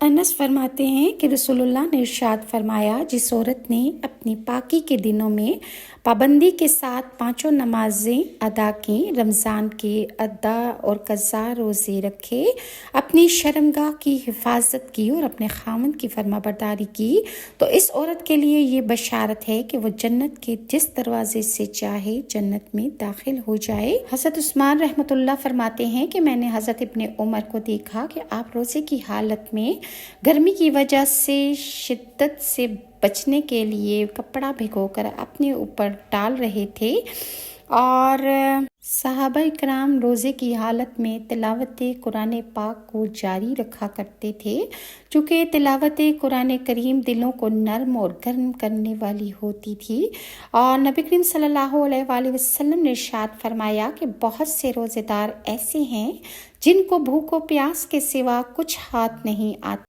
انس فرماتے ہیں کہ رسول اللہ نے ارشاد فرمایا، جس عورت نے اپنی پاکی کے دنوں میں پابندی کے ساتھ 5 نمازیں ادا کیں، رمضان کے ادا اور قضا روزے رکھے، اپنی شرمگاہ کی حفاظت کی اور اپنے خاوند کی فرما برداری کی، تو اس عورت کے لیے یہ بشارت ہے کہ وہ جنت کے جس دروازے سے چاہے جنت میں داخل ہو جائے۔ حضرت عثمان رحمۃ اللہ فرماتے ہیں کہ میں نے حضرت ابن عمر کو دیکھا کہ آپ روزے کی حالت میں گرمی کی وجہ سے شدت سے بچنے کے لیے کپڑا بھگو کر اپنے اوپر ڈال رہے تھے، اور صحابہ کرام روزے کی حالت میں تلاوت قرآن پاک کو جاری رکھا کرتے تھے، چونکہ تلاوت قرآن کریم دلوں کو نرم اور گرم کرنے والی ہوتی تھی۔ اور نبی کریم صلی اللہ علیہ وآلہ وسلم نے ارشاد فرمایا کہ بہت سے روزے دار ایسے ہیں جن کو بھوک و پیاس کے سوا کچھ ہاتھ نہیں آتا۔